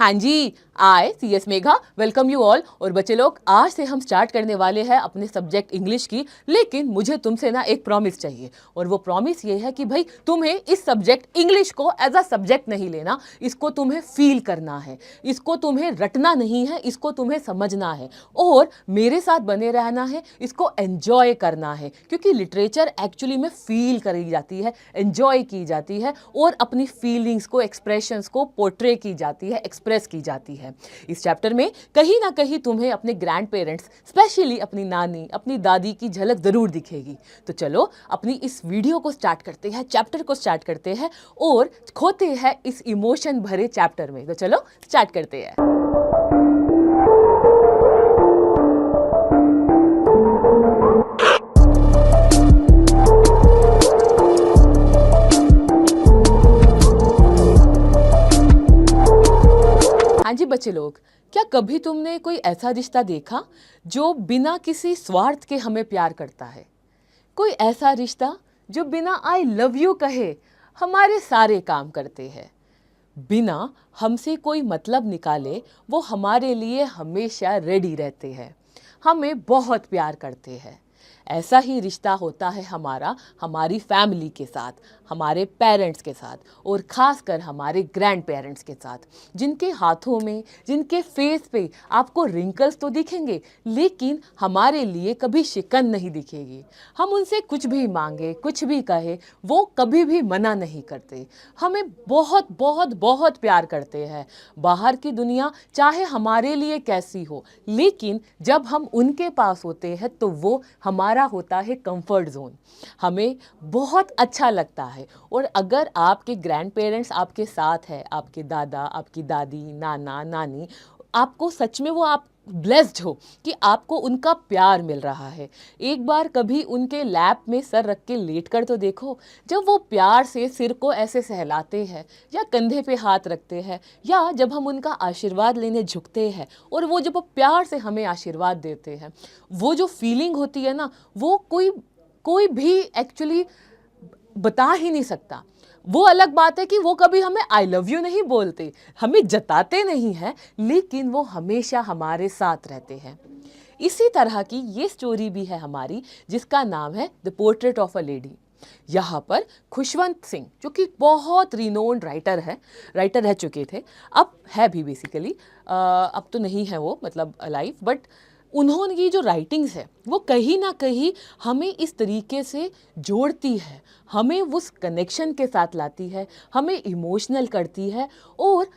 हाँ जी, आई CS Megha welcome you all. और बच्चे लोग, आज से हम स्टार्ट करने वाले हैं अपने सब्जेक्ट इंग्लिश की। लेकिन मुझे तुमसे ना एक प्रॉमिस चाहिए, और वो प्रॉमिस ये है कि भाई तुम्हें इस सब्जेक्ट इंग्लिश को एज अ सब्जेक्ट नहीं लेना, इसको तुम्हें फील करना है, इसको तुम्हें रटना नहीं है, इसको तुम्हें समझना है और मेरे साथ बने रहना है, इसको एंजॉय करना है। क्योंकि लिटरेचर एक्चुअली में फील करी जाती है, एंजॉय की जाती है और अपनी फीलिंग्स को, एक्सप्रेशंस को पोर्ट्रे की जाती है, एक्सप्रेस की जाती है। इस चैप्टर में कहीं ना कहीं तुम्हें अपने ग्रैंड पेरेंट्स, स्पेशली अपनी नानी, अपनी दादी की झलक जरूर दिखेगी। तो चलो अपनी इस वीडियो को स्टार्ट करते हैं, चैप्टर को स्टार्ट करते हैं और खोते हैं इस इमोशन भरे चैप्टर में। तो चलो स्टार्ट करते हैं। हाँ जी बच्चे लोग, क्या कभी तुमने कोई ऐसा रिश्ता देखा जो बिना किसी स्वार्थ के हमें प्यार करता है? कोई ऐसा रिश्ता जो बिना आई लव यू कहे हमारे सारे काम करते हैं, बिना हमसे कोई मतलब निकाले वो हमारे लिए हमेशा रेडी रहते हैं, हमें बहुत प्यार करते हैं। ऐसा ही रिश्ता होता है हमारा हमारी फैमिली के साथ, हमारे पेरेंट्स के साथ और ख़ासकर हमारे ग्रैंड पेरेंट्स के साथ, जिनके हाथों में, जिनके फेस पे आपको रिंकल्स तो दिखेंगे लेकिन हमारे लिए कभी शिकन नहीं दिखेगी। हम उनसे कुछ भी मांगे, कुछ भी कहे, वो कभी भी मना नहीं करते, हमें बहुत बहुत बहुत प्यार करते हैं। बाहर की दुनिया चाहे हमारे लिए कैसी हो, लेकिन जब हम उनके पास होते हैं तो वो हमारा होता है कंफर्ट जोन, हमें बहुत अच्छा लगता है। और अगर आपके ग्रैंड पेरेंट्स आपके साथ है, आपके दादा, आपकी दादी, नाना, नानी, आपको सच में वो आप ब्लेस्ड हो कि आपको उनका प्यार मिल रहा है। एक बार कभी उनके लैप में सर रख के लेट कर तो देखो, जब वो प्यार से सिर को ऐसे सहलाते हैं या कंधे पे हाथ रखते हैं, या जब हम उनका आशीर्वाद लेने झुकते हैं और वो जब वो प्यार से हमें आशीर्वाद देते हैं, वो जो फीलिंग होती है ना, वो कोई कोई भी एक्चुअली बता ही नहीं सकता। वो अलग बात है कि वो कभी हमें आई लव यू नहीं बोलते, हमें जताते नहीं हैं, लेकिन वो हमेशा हमारे साथ रहते हैं। इसी तरह की ये स्टोरी भी है हमारी, जिसका नाम है the portrait of a lady. यहाँ पर खुशवंत सिंह, जो कि बहुत रिनोन्ड राइटर रह चुके थे, अब है भी बेसिकली, अब तो नहीं है वो, मतलब अलाइव, बट उन्होंने की जो राइटिंग्स है वो कहीं ना कहीं हमें इस तरीके से जोड़ती है, हमें उस कनेक्शन के साथ लाती है, हमें इमोशनल करती है। और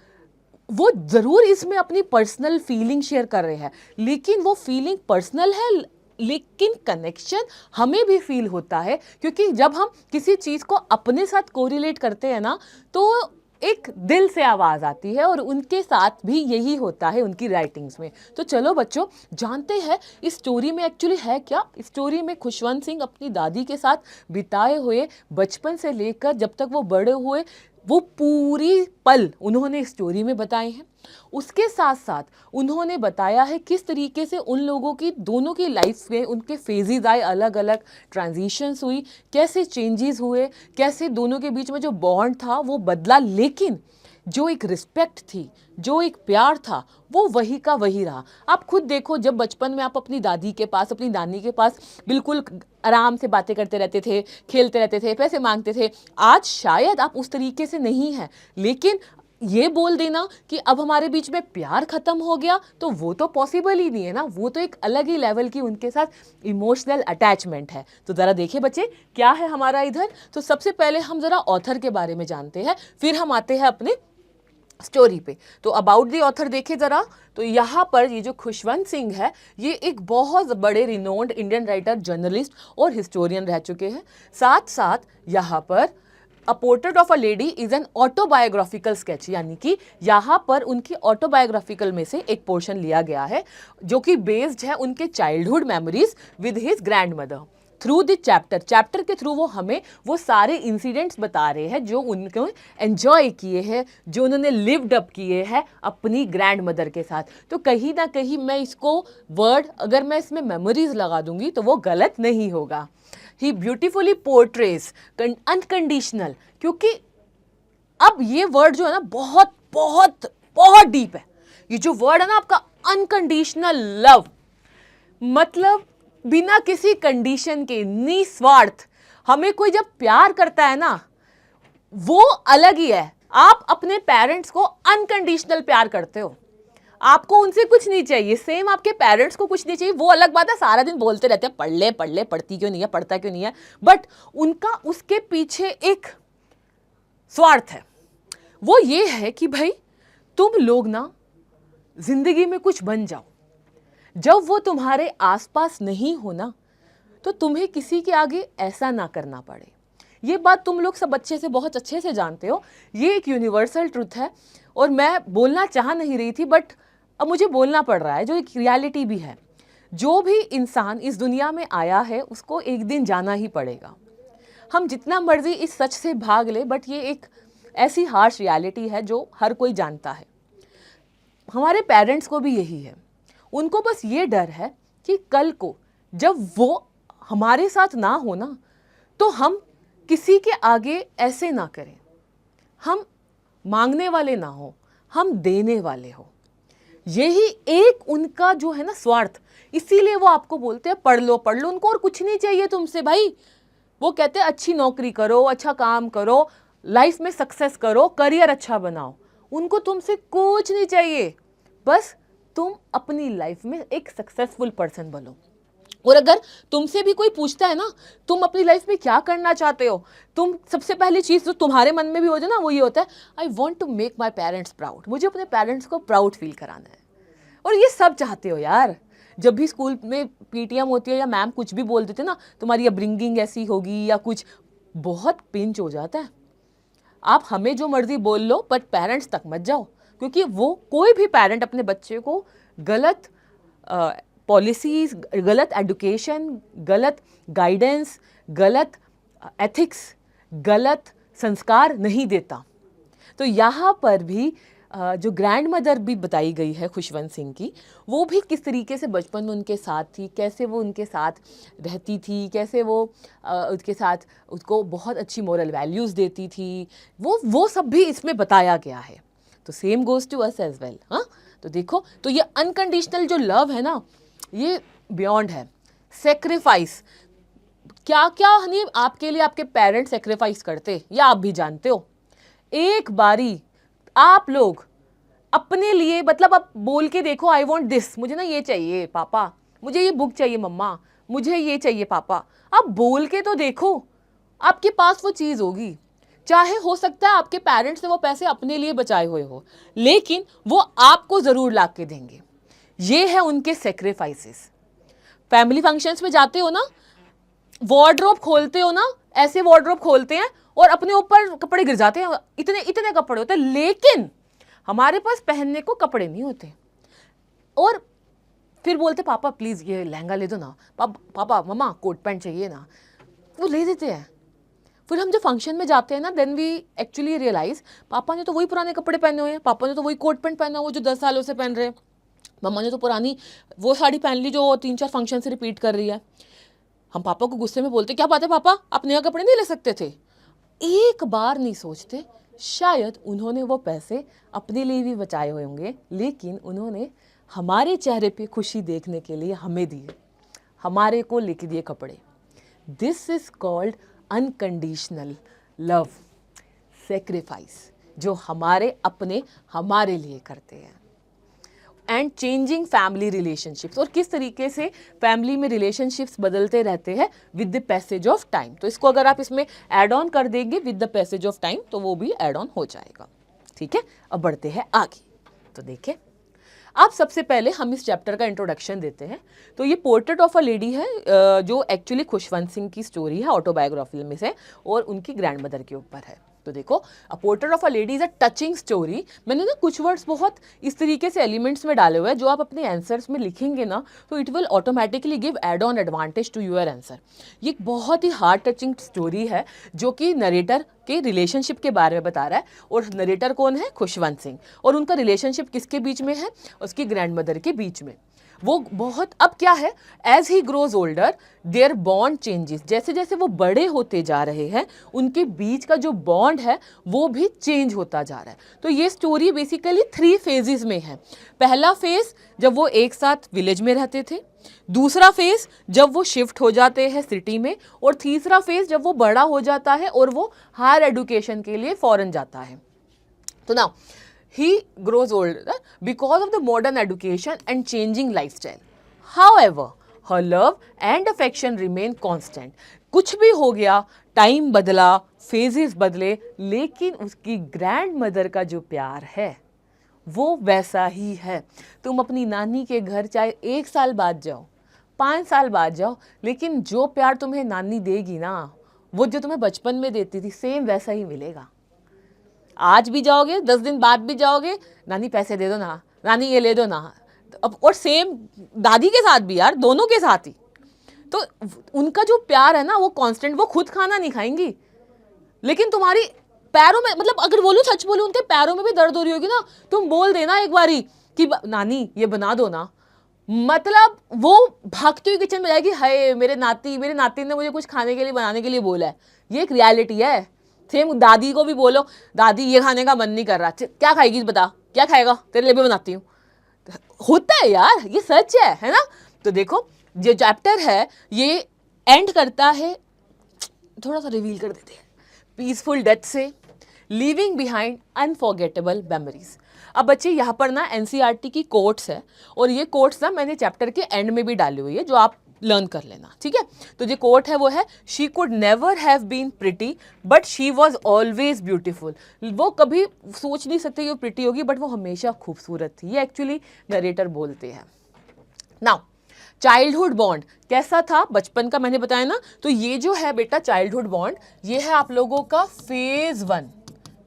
वो ज़रूर इसमें अपनी पर्सनल फीलिंग शेयर कर रहे हैं, लेकिन वो फीलिंग पर्सनल है, लेकिन कनेक्शन हमें भी फील होता है। क्योंकि जब हम किसी चीज़ को अपने साथ कोरिलेट करते हैं ना, तो एक दिल से आवाज़ आती है, और उनके साथ भी यही होता है उनकी राइटिंग्स में। तो चलो बच्चों, जानते हैं इस स्टोरी में एक्चुअली है क्या। इस स्टोरी में खुशवंत सिंह अपनी दादी के साथ बिताए हुए बचपन से लेकर जब तक वो बड़े हुए, वो पूरी पल उन्होंने स्टोरी में बताए हैं। उसके साथ साथ उन्होंने बताया है किस तरीके से उन लोगों की, दोनों की लाइफ में उनके फेजेस आए, अलग अलग ट्रांजिशंस हुई, कैसे चेंजेस हुए, कैसे दोनों के बीच में जो बॉन्ड था वो बदला, लेकिन जो एक रिस्पेक्ट थी, जो एक प्यार था, वो वही का वही रहा। आप खुद देखो, जब बचपन में आप अपनी दादी के पास, अपनी नानी के पास बिल्कुल आराम से बातें करते रहते थे, खेलते रहते थे, पैसे मांगते थे, आज शायद आप उस तरीके से नहीं हैं। लेकिन ये बोल देना कि अब हमारे बीच में प्यार खत्म हो गया, तो वो तो पॉसिबल ही नहीं है ना। वो तो एक अलग ही लेवल की उनके साथ इमोशनल अटैचमेंट है। तो ज़रा देखिए बच्चे, क्या है हमारा इधर। तो सबसे पहले हम ज़रा ऑथर के बारे में जानते हैं, फिर हम आते हैं अपने स्टोरी पे। तो अबाउट दी ऑथर देखे ज़रा, तो यहाँ पर ये जो खुशवंत सिंह है, ये एक बहुत बड़े रिनोन्ड इंडियन राइटर, जर्नलिस्ट और हिस्टोरियन रह चुके हैं। साथ साथ यहाँ पर a portrait of a lady is an autobiographical sketch, यानी कि यहाँ पर उनकी ऑटोबायोग्राफिकल में से एक पोर्शन लिया गया है, जो कि बेस्ड है उनके childhood memories with his grand mother. Through the chapter के थ्रू वो हमें वो सारे इंसिडेंट्स बता रहे हैं जो उनको एंजॉय किए हैं, जो उन्होंने लिव्ड अप किए हैं अपनी ग्रैंड मदर के साथ। तो कहीं ना कहीं मैं इसको वर्ड, अगर मैं इसमें मेमोरीज लगा दूंगी तो वो गलत नहीं होगा। ही ब्यूटिफुली पोर्ट्रेज अनकंडीशनल, क्योंकि अब ये वर्ड जो है ना, बहुत बहुत बहुत डीप है। ये जो वर्ड है ना आपका अनकंडीशनल लव, मतलब बिना किसी कंडीशन के, निस्वार्थ। हमें कोई जब प्यार करता है ना, वो अलग ही है। आप अपने पेरेंट्स को अनकंडीशनल प्यार करते हो, आपको उनसे कुछ नहीं चाहिए, सेम आपके पेरेंट्स को कुछ नहीं चाहिए। वो अलग बात है, सारा दिन बोलते रहते हैं पढ़ ले पढ़ ले, पढ़ती क्यों नहीं है, पढ़ता क्यों नहीं है, बट उनका उसके पीछे एक स्वार्थ है। वो ये है कि भाई तुम लोग ना जिंदगी में कुछ बन जाओ। जब वो तुम्हारे आसपास नहीं हो ना, तो तुम्हें किसी के आगे ऐसा ना करना पड़े। ये बात तुम लोग सब अच्छे से, बहुत अच्छे से जानते हो। ये एक यूनिवर्सल ट्रुथ है और मैं बोलना चाह नहीं रही थी, बट अब मुझे बोलना पड़ रहा है, जो एक रियलिटी भी है। जो भी इंसान इस दुनिया में आया है उसको एक दिन जाना ही पड़ेगा। हम जितना मर्जी इस सच से भाग ले, बट ये एक ऐसी हार्श रियलिटी है जो हर कोई जानता है। हमारे पेरेंट्स को भी यही है। उनको बस ये डर है कि कल को जब वो हमारे साथ ना हो ना, तो हम किसी के आगे ऐसे ना करें, हम मांगने वाले ना हो, हम देने वाले हो। यही एक उनका जो है ना स्वार्थ। इसीलिए वो आपको बोलते हैं पढ़ लो पढ़ लो, उनको और कुछ नहीं चाहिए तुमसे भाई। वो कहते हैं अच्छी नौकरी करो, अच्छा काम करो, लाइफ में सक्सेस करो, करियर अच्छा बनाओ। उनको तुमसे कुछ नहीं चाहिए, बस तुम अपनी लाइफ में एक सक्सेसफुल पर्सन बनो। और अगर तुमसे भी कोई पूछता है ना तुम अपनी लाइफ में क्या करना चाहते हो, तुम सबसे पहली चीज जो तुम्हारे मन में भी होता है ना, वो ये होता है, I want to make my parents proud. मुझे अपने पेरेंट्स को प्राउड फील कराना है। और ये सब चाहते हो यार। जब भी स्कूल में पीटीएम होती है या मैम कुछ भी बोल देते ना, तुम्हारी अपब्रिंगिंग ऐसी होगी या कुछ, बहुत पिंच हो जाता है। आप हमें जो मर्जी बोल लो, बट पेरेंट्स तक मत जाओ, क्योंकि वो कोई भी पेरेंट अपने बच्चे को गलत पॉलिसीज, गलत एजुकेशन, गलत गाइडेंस, गलत एथिक्स, गलत संस्कार नहीं देता। तो यहाँ पर भी जो ग्रैंड मदर भी बताई गई है खुशवंत सिंह की, वो भी किस तरीके से बचपन में उनके साथ थी, कैसे वो उनके साथ रहती थी, कैसे वो उसके साथ उसको बहुत अच्छी मोरल वैल्यूज़ देती थी, वो सब भी इसमें बताया गया है। तो same goes to us as well. हाँ, तो देखो, तो ये अनकंडीशनल जो लव है ना, ये बियॉन्ड है। सेक्रीफाइस, क्या क्या हनी आपके लिए आपके पेरेंट्स सेक्रीफाइस करते, या आप भी जानते हो। एक बारी आप लोग अपने लिए, मतलब आप बोल के देखो, आई वॉन्ट दिस, मुझे ना ये चाहिए पापा, मुझे ये बुक चाहिए मम्मा, मुझे ये चाहिए पापा। आप बोल के तो देखो, आपके पास वो चीज़ होगी। चाहे हो सकता है आपके पेरेंट्स ने वो पैसे अपने लिए बचाए हुए हो, लेकिन वो आपको ज़रूर ला के देंगे। ये है उनके सेक्रीफाइसेस। फैमिली फंक्शंस में जाते हो ना, वार्डरोब खोलते हो ना, ऐसे वार्डरोब खोलते हैं और अपने ऊपर कपड़े गिर जाते हैं, इतने इतने कपड़े होते हैं, लेकिन हमारे पास पहनने को कपड़े नहीं होते। और फिर बोलते पापा प्लीज़ ये लहंगा ले दो ना, पापा मम्मा कोट पैंट चाहिए ना, वो ले देते हैं। फिर हम जब फंक्शन में जाते हैं ना, देन वी एक्चुअली रियलाइज पापा ने तो वही पुराने कपड़े पहने हुए हैं, पापा ने तो वही कोट पैंट पहना हुआ जो 10 सालों से पहन रहे हैं, मम्मा ने तो पुरानी वो साड़ी पहन ली जो 3-4 फंक्शन से रिपीट कर रही है। हम पापा को गुस्से में बोलते क्या बात है पापा, आप नया कपड़े नहीं ले सकते थे। एक बार नहीं सोचते, शायद उन्होंने वो पैसे अपने लिए भी बचाए हुए होंगे, लेकिन उन्होंने हमारे चेहरे पे खुशी देखने के लिए हमें दिए, हमारे को लेके दिए कपड़े। This is called unconditional love, sacrifice, जो हमारे अपने हमारे लिए करते हैं। एंड चेंजिंग फैमिली रिलेशनशिप्स, और किस तरीके से फैमिली में रिलेशनशिप्स बदलते रहते हैं with the passage of time. तो इसको अगर आप इसमें ऐड ऑन कर देंगे with the passage of time, तो वो भी ऐड ऑन हो जाएगा। ठीक है, अब बढ़ते हैं आगे। तो देखिए, आप सबसे पहले हम इस चैप्टर का इंट्रोडक्शन देते हैं। तो ये पोर्ट्रेट ऑफ अ लेडी है, जो एक्चुअली खुशवंत सिंह की स्टोरी है, ऑटोबायोग्राफी में से, और उनकी ग्रैंड मदर के ऊपर है। तो देखो, a portrait of a lady is a touching story. मैंने ना कुछ वर्ड्स बहुत इस तरीके से एलिमेंट्स में डाले हुए हैं, जो आप अपने आंसर्स में लिखेंगे ना, तो it will automatically give add on advantage to your answer. ये बहुत ही हार्ट टचिंग स्टोरी है, जो कि नरेटर के रिलेशनशिप के बारे में बता रहा है। और नरेटर कौन है? खुशवंत सिंह। और उनका रिलेशनशिप किसके बीच में है? उसकी ग्रैंड मदर के बीच में। वो बहुत, अब क्या है, as he grows older their bond changes, जैसे जैसे वो बड़े होते जा रहे हैं उनके बीच का जो बॉन्ड है वो भी चेंज होता जा रहा है। तो ये स्टोरी बेसिकली 3 फेजेस में है। पहला फेज जब वो एक साथ विलेज में रहते थे, दूसरा फेज जब वो शिफ्ट हो जाते हैं सिटी में, और तीसरा फेज जब वो बड़ा हो जाता है और वो हायर एजुकेशन के लिए फॉरेन जाता है। तो now he grows older because of the modern education and changing lifestyle. However, her love and affection remain constant. कुछ भी हो गया, टाइम बदला, फेजेस बदले, लेकिन उसकी ग्रैंड मदर का जो प्यार है वो वैसा ही है। तुम अपनी नानी के घर चाहे 1 साल बाद जाओ, 5 साल बाद जाओ, लेकिन जो प्यार तुम्हें नानी देगी ना, वो जो तुम्हें बचपन में देती थी सेम वैसा ही मिलेगा। आज भी जाओगे, 10 दिन बाद भी जाओगे, नानी पैसे दे दो ना, नानी ये ले दो ना। अब और सेम दादी के साथ भी यार, दोनों के साथ ही। तो उनका जो प्यार है ना वो कांस्टेंट, वो खुद खाना नहीं खाएंगी, लेकिन तुम्हारी पैरों में, मतलब अगर बोलूं, सच बोलूं, उनके पैरों में भी दर्द हो रही होगी ना, तुम बोल देना एक बारी कि नानी ये बना दो ना, मतलब वो भागती हुई किचन में जाएगी, हाय मेरे नाती ने मुझे कुछ खाने के लिए बनाने के लिए बोला है। ये एक रियलिटी है। सेम दादी को भी बोलो, दादी ये खाने का मन नहीं कर रहा, क्या खाएगी बता, क्या खाएगा, तेरे लिए भी बनाती हूँ। होता है यार, ये सच है ना। तो देखो जो चैप्टर है ये एंड करता है, थोड़ा सा रिवील कर देते हैं, पीसफुल डेथ से, लीविंग बिहाइंड अनफॉरगेटेबल मेमोरीज। अब बच्चे यहाँ पर ना एनसीईआरटी की कोट्स है, और ये कोट्स ना मैंने चैप्टर के एंड में भी डाली हुई है, जो आप लर्न कर लेना, ठीक है। तो जो कोट है वो है, she could never have been pretty but she was always beautiful. वो कभी सोच नहीं सकते कि वो प्रिटी होगी, बट वो हमेशा खूबसूरत थी। ये एक्चुअली नरेटर बोलते हैं। नाउ चाइल्डहुड बॉन्ड कैसा था, बचपन का मैंने बताया ना। तो ये जो है बेटा चाइल्डहुड बॉन्ड, ये है आप लोगों का फेज 1,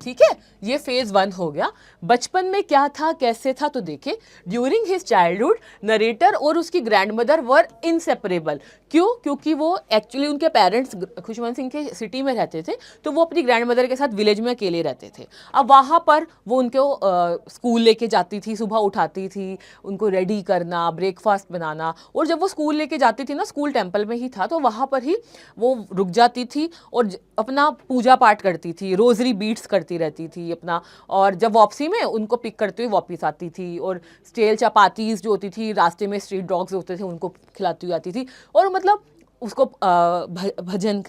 ठीक है, ये फेज 1 हो गया। बचपन में क्या था, कैसे था, तो देखिए, ड्यूरिंग हिज चाइल्डहुड नरेटर और उसकी ग्रैंडमदर वर इनसेपरेबल। क्यों? क्योंकि वो एक्चुअली उनके पेरेंट्स खुशवंत सिंह के सिटी में रहते थे, तो वो अपनी ग्रैंडमदर के साथ विलेज में अकेले रहते थे। अब वहाँ पर वो उनको स्कूल लेके जाती थी, सुबह उठाती थी, उनको रेडी करना, ब्रेकफास्ट बनाना, और जब वो स्कूल लेके जाती थी ना, स्कूल टेम्पल में ही था, तो वहाँ पर ही वो रुक जाती थी और अपना पूजा पाठ करती थी, रोजरी बीट्स करती रहती थी अपना, और जब वापसी में उनको पिक करते हुए वापस आती थी, और स्टेल चपातीज जो होती थी, रास्ते में स्ट्रीट डॉग्स होते थे, उनको खिलाती हुई आती थी, और मतलब उसको भजन,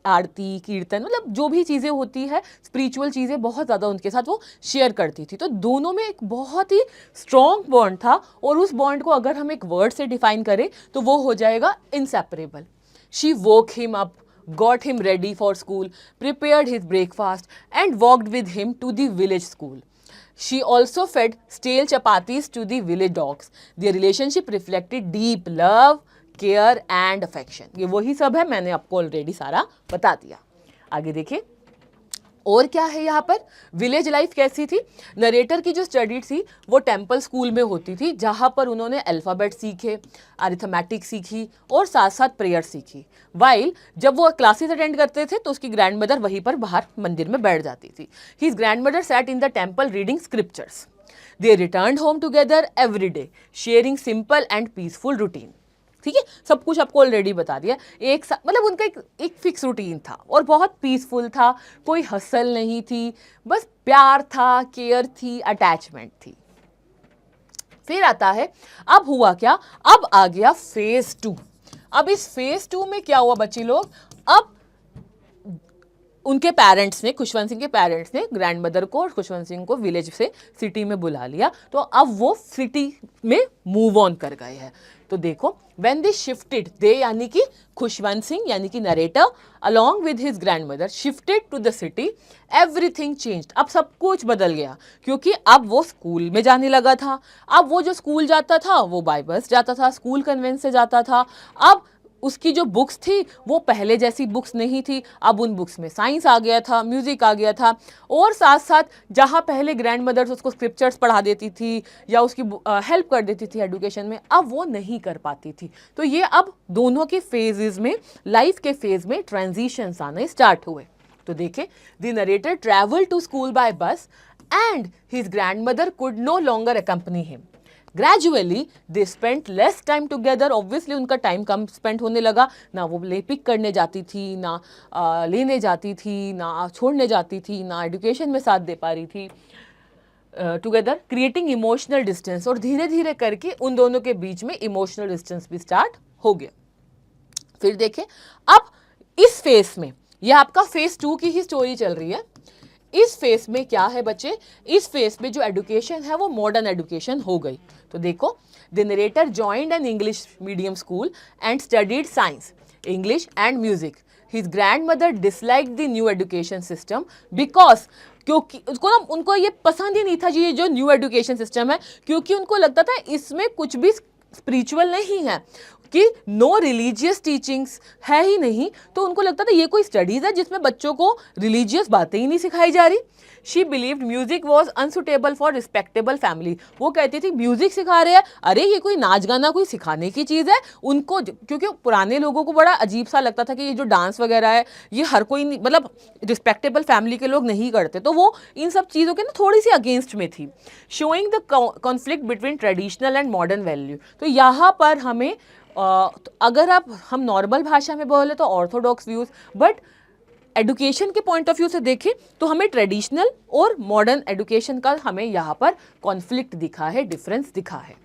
आरती, कीर्तन, मतलब जो भी चीज़ें होती है स्पिरिचुअल चीज़ें, बहुत ज़्यादा उनके साथ वो शेयर करती थी। तो दोनों में एक बहुत ही स्ट्रॉन्ग बॉन्ड था, और उस बॉन्ड को अगर हम एक वर्ड से डिफाइन करें तो वो हो जाएगा inseparable. She woke him up, got him ready for school, prepared his breakfast, and walked with him to the village school. She also fed stale chapatis to the village dogs. Their relationship reflected deep love, care and affection. ये वही सब है, मैंने आपको already सारा बता दिया। आगे देखिए और क्या है यहाँ पर। विलेज लाइफ कैसी थी, नरेटर की जो स्टडी थी वो टेम्पल स्कूल में होती थी, जहाँ पर उन्होंने अल्फ़ाबेट सीखे, अरिथमेटिक सीखी और साथ साथ प्रेयर सीखी। वाइल जब वो क्लासेस अटेंड करते थे तो उसकी ग्रैंड मदर वहीं पर बाहर मंदिर में बैठ जाती थी। His grand mother sat in the temple reading scriptures. They returned home together every day, sharing simple and peaceful routine. ठीक है, सब कुछ आपको ऑलरेडी बता दिया। एक मतलब उनका एक फिक्स रूटीन था और बहुत पीसफुल था, कोई हसल नहीं थी, बस प्यार था, केयर थी, अटैचमेंट थी। फिर आता है, अब हुआ क्या, अब आ गया फेज 2। अब इस फेज 2 में क्या हुआ बच्चे लोग, अब उनके पेरेंट्स ने, खुशवंत सिंह के पेरेंट्स ने ग्रैंड मदर को और खुशवंत सिंह को विलेज से सिटी में बुला लिया, तो अब वो सिटी में मूव ऑन कर गए हैं। तो देखो when they shifted, they यानी कि खुशवंत सिंह यानी कि narrator along with his grandmother shifted to the city, everything changed। अब सब कुछ बदल गया, क्योंकि अब वो स्कूल में जाने लगा था। अब वो जो स्कूल जाता था वो बाय बस जाता था, स्कूल कन्वेंस से जाता था। अब उसकी जो बुक्स थी वो पहले जैसी बुक्स नहीं थी, अब उन बुक्स में साइंस आ गया था, म्यूज़िक आ गया था, और साथ साथ जहाँ पहले ग्रैंड मदर्स उसको स्क्रिप्चर्स पढ़ा देती थी या उसकी हेल्प कर देती थी एजुकेशन में, अब वो नहीं कर पाती थी। तो ये अब दोनों के फेजेस में, लाइफ के फेज में ट्रांजिशंस आने स्टार्ट हुए। तो देखें, the narrator travel to school by bus and his grandmother could no longer accompany him. Gradually they spent less time together, obviously उनका टाइम कम स्पेंड होने लगा, ना वो ले पिक करने जाती थी, ना लेने जाती थी, ना छोड़ने जाती थी, ना एजुकेशन में साथ दे पा रही थी टुगेदर, क्रिएटिंग इमोशनल डिस्टेंस। और धीरे धीरे करके उन दोनों के बीच में इमोशनल डिस्टेंस भी स्टार्ट हो गया। फिर देखें अब इस फेस में, यह आपका फेस 2 की ही स्टोरी चल रही है। इस फेस में क्या है बच्चे, इस फेस में जो एजुकेशन है वो मॉडर्न एजुकेशन हो गई। तो देखो, the narrator joined an English medium school and studied science, English and music. His grandmother dislike the new education system because, क्योंकि उनको ये पसंद ही नहीं था ये जो न्यू एजुकेशन सिस्टम है, क्योंकि उनको लगता था इसमें कुछ भी स्पिरिचुअल नहीं है, कि नो रिलीजियस टीचिंग्स है ही नहीं। तो उनको लगता था ये कोई स्टडीज़ है जिसमें बच्चों को रिलीजियस बातें ही नहीं सिखाई जा रही। She believed music was unsuitable for respectable family. वो कहती थी म्यूजिक सिखा रहे हैं, अरे ये कोई नाच गाना कोई सिखाने की चीज़ है उनको, क्योंकि पुराने लोगों को बड़ा अजीब सा लगता था कि ये जो डांस वगैरह है ये हर कोई मतलब रिस्पेक्टेबल फैमिली के लोग नहीं करते, तो वो इन सब चीज़ों के ना थोड़ी सी अगेंस्ट में थी। Showing the conflict between traditional and modern value. तो यहाँ पर हमें तो अगर आप हम नॉर्मल भाषा में बोले तो ऑर्थोडॉक्स व्यूज, बट एडुकेशन के पॉइंट ऑफ व्यू से देखें तो हमें ट्रेडिशनल और मॉडर्न एडुकेशन का हमें यहाँ पर कॉन्फ्लिक्ट दिखा है, डिफरेंस दिखा है।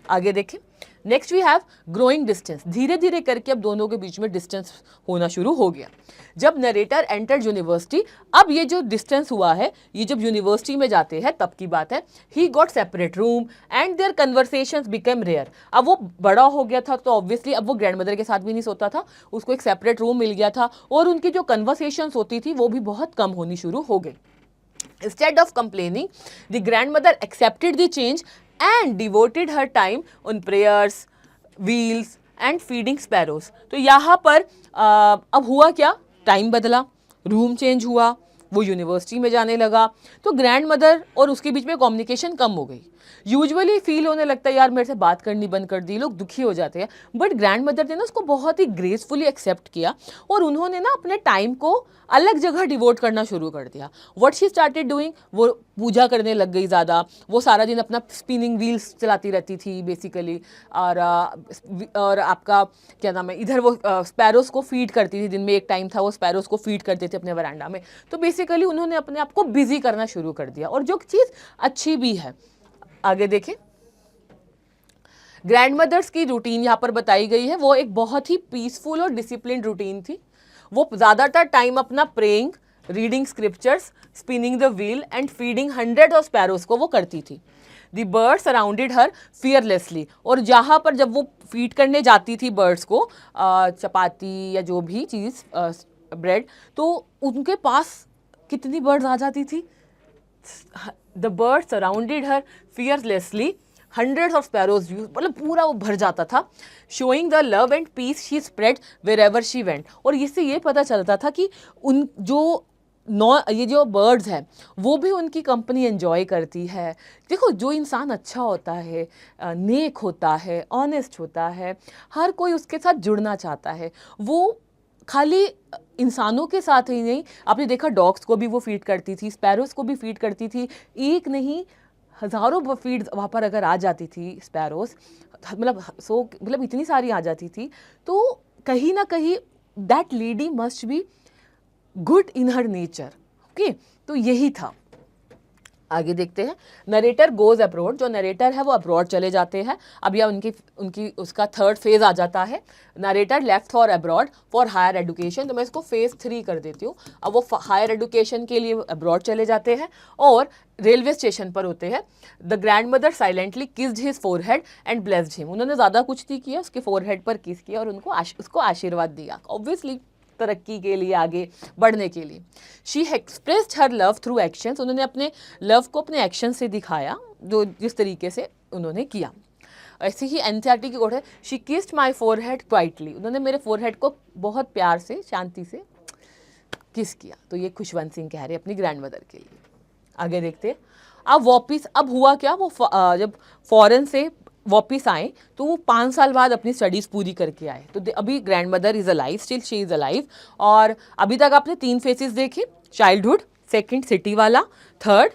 आगे देखें, next we have growing distance. धीरे धीरे करके अब दोनों के बीच में डिस्टेंस होना शुरू हो गया। जब नरेटर एंटर्ड यूनिवर्सिटी, अब ये जो डिस्टेंस हुआ है ये जब यूनिवर्सिटी में जाते हैं तब की बात है। He got separate room and their conversations became rare. अब वो बड़ा हो गया था तो ऑब्वियसली अब वो ग्रैंडमदर के साथ भी नहीं सोता था, उसको एक सेपरेट रूम मिल गया था और उनकी जो कन्वर्सेशंस होती थी वो भी बहुत कम होनी शुरू हो गई। Instead of complaining, the grandmother accepted the change and devoted her time on prayers, wheels and feeding sparrows. तो यहाँ पर अब हुआ क्या, टाइम बदला, रूम चेंज हुआ, वो यूनिवर्सिटी में जाने लगा, तो ग्रैंड मदर और उसके बीच में कम्युनिकेशन कम हो गई। यूजुअली फील होने लगता है यार मेरे से बात करनी बंद कर दी, लोग दुखी हो जाते हैं, बट ग्रैंड मदर ने ना उसको बहुत ही ग्रेसफुली एक्सेप्ट किया और उन्होंने ना अपने टाइम को अलग जगह डिवोट करना शुरू कर दिया। व्हाट शी स्टार्टेड डूइंग, वो पूजा करने लग गई ज़्यादा, वो सारा दिन अपना स्पिनिंग व्हील्स चलाती रहती थी बेसिकली, और आपका क्या नाम है, इधर वो स्पैरोस को फीड करती थी, दिन में एक टाइम था वो स्पैरोस को फीड करते थे अपने वरांडा में। तो बेसिकली उन्होंने अपने आप को बिजी करना शुरू कर दिया, और जो चीज़ अच्छी भी है। आगे देखें, ग्रैंड मदर्स की रूटीन यहाँ पर बताई गई है, वो एक बहुत ही पीसफुल और डिसिप्लिन रूटीन थी। वो ज़्यादातर टाइम अपना praying, reading scriptures, spinning the wheel and feeding hundred of sparrows को वो करती थी। The birds surrounded her fearlessly, और जहाँ पर जब वो फीड करने जाती थी बर्ड्स को चपाती या जो भी चीज़ ब्रेड, तो उनके पास कितनी बर्ड्स आ जाती थी, the bird surrounded her fearlessly, hundreds of sparrows, मतलब पूरा वो भर जाता था। Showing the love and peace she spread wherever she went, और इससे ये पता चलता था कि उन जो ये जो बर्ड्स हैं वो भी उनकी कंपनी एंजॉय करती है। देखो, जो इंसान अच्छा होता है, नेक होता है, ऑनेस्ट होता है, हर कोई उसके साथ जुड़ना चाहता है। वो खाली इंसानों के साथ ही नहीं, आपने देखा डॉग्स को भी वो फीड करती थी, स्पैरोज को भी फीड करती थी, एक नहीं हज़ारों फीड वहाँ पर अगर आ जाती थी स्पैरोज, मतलब इतनी सारी आ जाती थी, तो कहीं ना कहीं that lady must be good in her nature. Okay, तो यही था। आगे देखते हैं, नरेटर गोज अब्रॉड। जो नरेटर है वो अब्रॉड चले जाते हैं। अब यह उनकी उसका थर्ड फेज आ जाता है। Narrator left for abroad for higher education, तो मैं इसको फेज 3 कर देती हूँ। अब वो हायर एजुकेशन के लिए अब्रॉड चले जाते हैं और रेलवे स्टेशन पर होते हैं। The grand mother silently kissed his forehead and blessed him. उन्होंने ज़्यादा कुछ नहीं किया, उसके फोरहेड पर किस किया और उसको आशीर्वाद दिया, ऑब्वियसली तरक्की के लिए, आगे बढ़ने के लिए। She expressed her love through actions. उन्होंने अपने लव को अपने एक्शन से दिखाया, जो जिस तरीके से उन्होंने किया। ऐसे ही एनसीईआरटी की कोट है, she kissed my forehead quietly. उन्होंने मेरे फोरहेड को बहुत प्यार से, शांति से किस किया। तो ये खुशवंत सिंह कह रहे अपनी ग्रैंड मदर के लिए। आगे देखते हैं, अब हुआ क्या, वो जब फॉरेन से वापिस आए तो वो 5 साल बाद अपनी स्टडीज़ पूरी करके आए। तो अभी grand mother is alive, still she is alive. और अभी तक आपने 3 फेसेस देखे, चाइल्डहुड, सेकंड सिटी वाला, थर्ड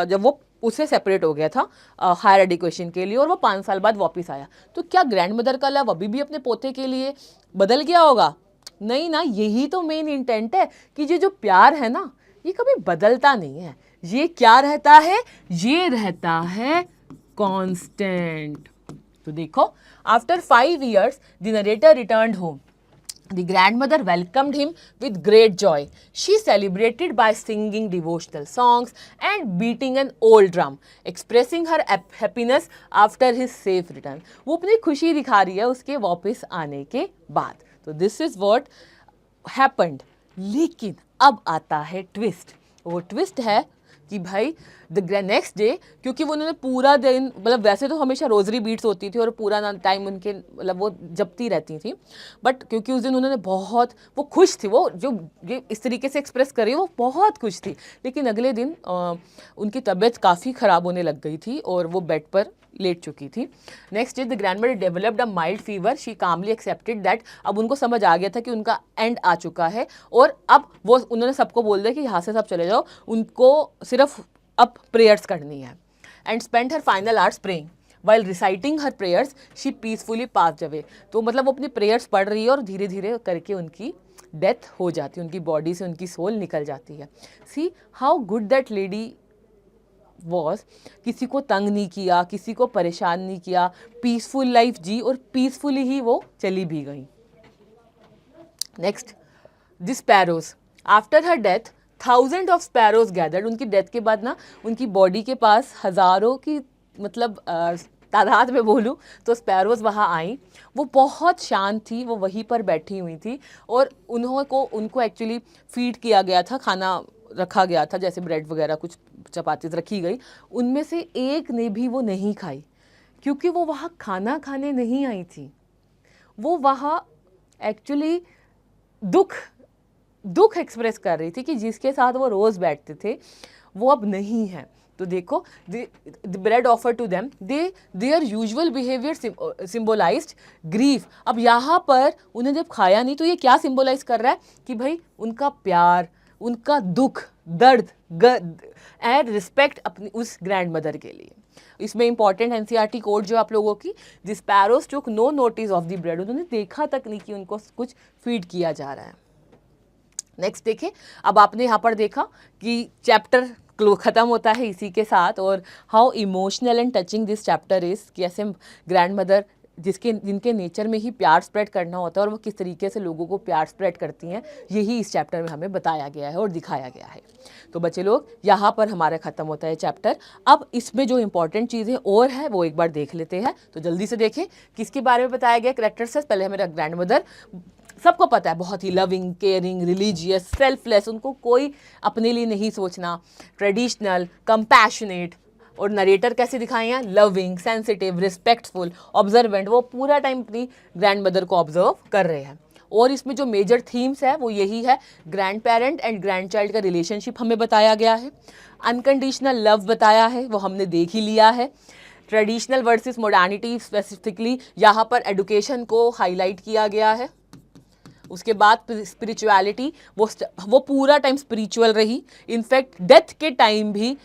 जब वो उससे सेपरेट हो गया था हायर एजुकेशन के लिए, और वो 5 साल बाद वापस आया। तो क्या ग्रैंड मदर का लव अभी भी अपने पोते के लिए बदल गया होगा? नहीं ना, यही तो मेन इंटेंट है कि ये जो प्यार है ना, ये कभी बदलता नहीं है। ये क्या रहता है? ये रहता है कांस्टेंट। तो देखो, after 5 years the narrator returned home. The grandmother welcomed him with great joy. She celebrated by singing devotional songs and beating an old drum, expressing her happiness after his safe return. वो अपनी खुशी दिखा रही है उसके वापस आने के बाद। तो this is what happened. लेकिन अब आता है ट्विस्ट। वो ट्विस्ट है कि भाई द नेक्स्ट डे, क्योंकि वो उन्होंने पूरा दिन, मतलब वैसे तो हमेशा रोजरी बीट्स होती थी और पूरा टाइम उनके मतलब वो जपती रहती थी, बट क्योंकि उस दिन उन्होंने बहुत, वो खुश थी, वो जो ये इस तरीके से एक्सप्रेस करी वो बहुत खुश थी। लेकिन अगले दिन उनकी तबीयत काफ़ी ख़राब होने लग गई थी और वो बेड पर लेट चुकी थी। Next day the grandmother developed a mild fever. She calmly accepted that. अब उनको समझ आ गया था कि उनका एंड आ चुका है, और अब वो उन्होंने सबको बोल दिया कि यहाँ से सब चले जाओ, उनको सिर्फ अब प्रेयर्स करनी है। And spend her final hours praying. While reciting her prayers she peacefully passed away. तो मतलब वो अपनी प्रेयर्स पढ़ रही है और धीरे धीरे करके उनकी डेथ हो जाती है, उनकी बॉडी से उनकी सोल निकल जाती है। See how good that lady was. किसी को तंग नहीं किया, किसी को परेशान नहीं किया, पीसफुल लाइफ जी, और पीसफुली ही वो चली भी गई। Next, the sparrows. After her death thousand of sparrows gathered. उनकी डेथ के बाद ना उनकी बॉडी के पास हज़ारों की, मतलब तादाद में बोलूँ तो स्पैरोज वहाँ आई। वो बहुत शांत थी, वो वहीं पर बैठी हुई थी, और उनको एक्चुअली फीड किया गया था, खाना रखा गया था, जैसे ब्रेड वगैरह कुछ चपातीज रखी गई। उनमें से एक ने भी वो नहीं खाई, क्योंकि वो वहाँ खाना खाने नहीं आई थी। वो वहाँ एक्चुअली दुख एक्सप्रेस कर रही थी कि जिसके साथ वो रोज़ बैठते थे वो अब नहीं है। तो देखो, the bread offer to them, their usual behaviour symbolised grief. अब यहाँ पर उन्हें जब खाया नहीं तो ये क्या सिम्बोलाइज कर रहा है कि भाई उनका प्यार, उनका दुख, दर्द एंड रिस्पेक्ट अपनी उस ग्रैंड मदर के लिए। इसमें इंपॉर्टेंट एनसीईआरटी कोड जो आप लोगों की, the sparrows took no notice of the bread. उन्होंने देखा तक नहीं कि उनको कुछ फीड किया जा रहा है। नेक्स्ट देखें, अब आपने यहाँ पर देखा कि चैप्टर ख़त्म होता है इसी के साथ, और how emotional and touching this chapter is, कि ऐसे ग्रैंड मदर जिनके नेचर में ही प्यार स्प्रेड करना होता है, और वो किस तरीके से लोगों को प्यार स्प्रेड करती हैं, यही इस चैप्टर में हमें बताया गया है और दिखाया गया है। तो बच्चे लोग, यहाँ पर हमारा ख़त्म होता है चैप्टर। अब इसमें जो इंपॉर्टेंट चीज़ें और है वो एक बार देख लेते हैं। तो जल्दी से देखें किसके बारे में बताया गया कैरेक्टर्स से। पहले हमारा ग्रैंड मदर, सबको पता है, बहुत ही लविंग, केयरिंग, रिलीजियस, सेल्फलेस, उनको कोई अपने लिए नहीं सोचना, ट्रेडिशनल, कंपैशनेट। और नरेटर कैसे दिखाए हैं? Loving, sensitive, respectful, observant. वो पूरा टाइम अपनी ग्रैंड मदर को ऑब्जर्व कर रहे हैं। और इसमें जो मेजर थीम्स है वो यही है, grand parent and grand child का रिलेशनशिप हमें बताया गया है, अनकंडीशनल लव बताया है, वो हमने देख ही लिया है, ट्रेडिशनल वर्सेस मॉडर्निटी, स्पेसिफिकली यहाँ पर एडुकेशन को हाईलाइट किया गया है। उसके बाद स्पिरिचुअलिटी, वो पूरा टाइम स्पिरिचुअल रही, इनफैक्ट डेथ के टाइम भी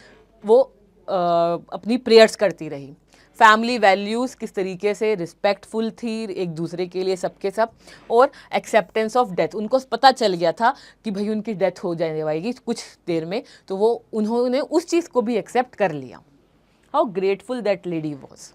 वो अपनी प्रेयर्स करती रही। फैमिली वैल्यूज़ किस तरीके से रिस्पेक्टफुल थी एक दूसरे के लिए, सबके सब। और एक्सेप्टेंस ऑफ डेथ, उनको पता चल गया था कि भाई उनकी डेथ हो जाने वाली कुछ देर में, तो वो उन्होंने उस चीज़ को भी एक्सेप्ट कर लिया। How grateful that lady was.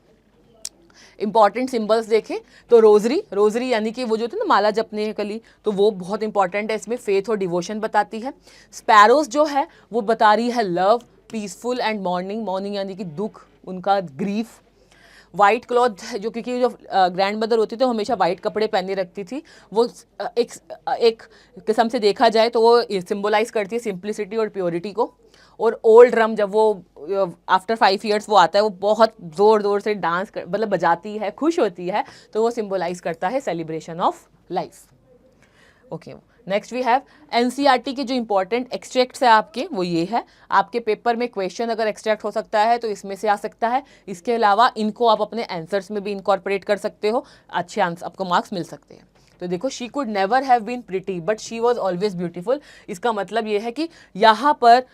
Important symbols देखें तो रोजरी यानी कि वो जो थे ना माला जपने के लिए, तो वो बहुत इंपॉर्टेंट है, इसमें फेथ और डिवोशन बताती है। स्पैरोज जो है वो बता रही है लव, पीसफुल एंड मॉर्निंग यानी कि दुख, उनका ग्रीफ। वाइट क्लॉथ, जो क्योंकि जो ग्रैंड मदर होती थी वो हमेशा वाइट कपड़े पहने रखती थी, वो एक किस्म से देखा जाए तो वो सिंबलाइज करती है सिंप्लिसिटी और प्योरिटी को। और ओल्ड ड्रम, जब वो आफ्टर 5 years वो आता है, वो बहुत ज़ोर से डांस मतलब बजाती है, खुश होती है, तो वो सिंबलाइज करता है celebration of life. Okay, next we have NCERT के जो इंपॉर्टेंट एक्सट्रैक्ट्स है आपके, वो ये है। आपके पेपर में क्वेश्चन अगर एक्सट्रैक्ट हो सकता है तो इसमें से आ सकता है। इसके अलावा इनको आप अपने आंसर्स में भी इनकॉर्पोरेट कर सकते हो, अच्छे आंसर आपको मार्क्स मिल सकते हैं। तो देखो, she could never have been pretty but she was always beautiful. इसका मतलब ये है कि यहाँ पर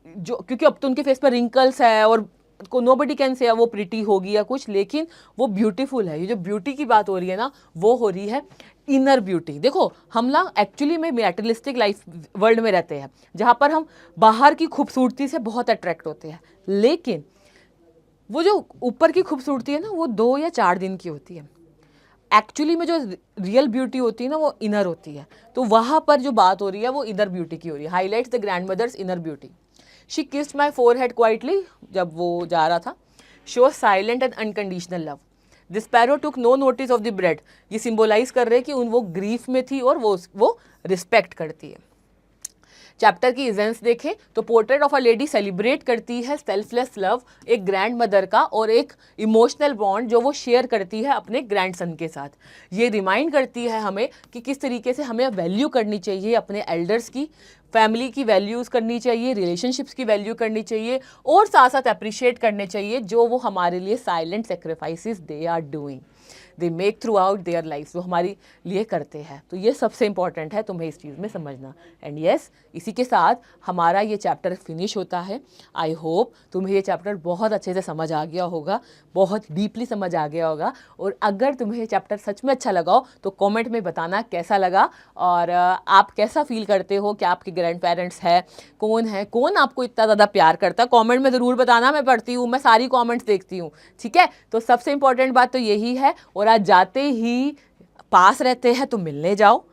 जो, क्योंकि अब तो उनके फेस पर रिंकल्स है और को नोबडी कैन से वो प्रिटी होगी या कुछ, लेकिन वो ब्यूटीफुल है। ये जो ब्यूटी की बात हो रही है ना, वो हो रही है इनर ब्यूटी। देखो हम ना एक्चुअली में मैटेरियलिस्टिक लाइफ वर्ल्ड में रहते हैं, जहाँ पर हम बाहर की खूबसूरती से बहुत अट्रैक्ट होते हैं, लेकिन वो जो ऊपर की खूबसूरती है ना, वो 2 या 4 दिन की होती है। एक्चुअली में जो रियल ब्यूटी होती है ना, वो इनर होती है। तो वहाँ पर जो बात हो रही है वो इनर ब्यूटी की हो रही है। Highlights the grandmother's inner beauty. She kissed my forehead quietly, जब वो जा रहा था। She was silent and unconditional love. This sparrow took no notice of the bread. ये सिंबोलाइज कर रहे हैं कि वो ग्रीफ में थी और वो रिस्पेक्ट करती है। चैप्टर की इवेंट्स देखें तो portrait of a lady celebrate करती है सेल्फलेस लव, एक ग्रैंड मदर का, और एक इमोशनल बॉन्ड जो वो शेयर करती है अपने ग्रैंड सन के साथ। ये रिमाइंड करती है हमें कि किस तरीके से हमें वैल्यू करनी चाहिए अपने एल्डर्स की, फैमिली की वैल्यूज़ करनी चाहिए, रिलेशनशिप्स की वैल्यू करनी चाहिए, और साथ साथ अप्रिशिएट करने चाहिए जो वो हमारे लिए silent sacrifices they are doing, they make throughout their life, वो हमारे लिए करते हैं। तो ये सबसे इंपॉर्टेंट है तुम्हें इस चीज़ में समझना। एंड येस, इसी के साथ हमारा ये चैप्टर फिनिश होता है। आई होप तुम्हें ये चैप्टर बहुत अच्छे से समझ आ गया होगा, बहुत डीपली समझ आ गया होगा। और अगर तुम्हें ये चैप्टर सच में अच्छा लगा हो तो कमेंट में बताना कैसा लगा, और आप कैसा फील करते हो कि आपके ग्रैंड पेरेंट्स है, कौन आपको इतना ज़्यादा प्यार करता है। कमेंट में ज़रूर बताना, मैं पढ़ती हूँ, मैं सारी कमेंट्स देखती हूँ, ठीक है। तो सबसे इंपॉर्टेंट बात तो यही है। और आज जाते ही, पास रहते हैं तो मिलने जाओ,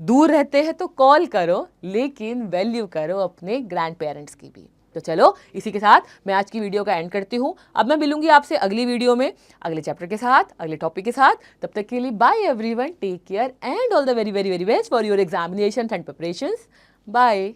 दूर रहते हैं तो कॉल करो, लेकिन वैल्यू करो अपने ग्रैंड पेरेंट्स की भी। तो चलो, इसी के साथ मैं आज की वीडियो का एंड करती हूँ। अब मैं मिलूंगी आपसे अगली वीडियो में, अगले चैप्टर के साथ, अगले टॉपिक के साथ। तब तक के लिए bye everyone, take care and all the very very very best for your examination and preparations. Bye.